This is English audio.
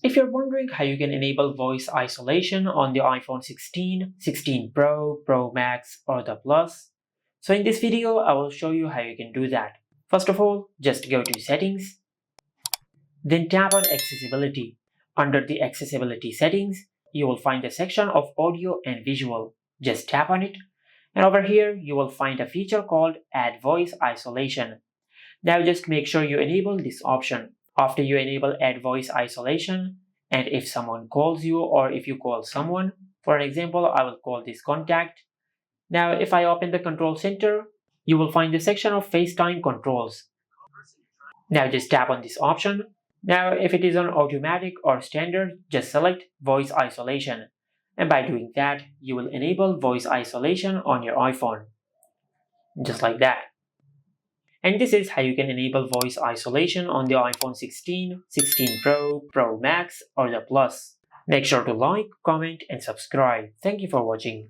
If you're wondering how you can enable voice isolation on the iPhone 16, 16 Pro, Pro Max, or the Plus, so in this video I will show you how you can do that. First of all, just go to Settings, then tap on Accessibility. Under the Accessibility settings, you will find a section of Audio and Visual. Just tap on it, and over here you will find a feature called Add Voice Isolation. Now just make sure you enable this option. After you enable Add Voice Isolation, and if someone calls you or if you call someone, for example, I will call this contact. Now if I open the control center, you will find the section of FaceTime controls. Now just tap on this option. Now if it is on automatic or standard, just select Voice Isolation. And by doing that, you will enable voice isolation on your iPhone. Just like that. And this is how you can enable voice isolation on the iPhone 16, 16 Pro, Pro Max, or the Plus. Make sure to like, comment, and subscribe. Thank you for watching.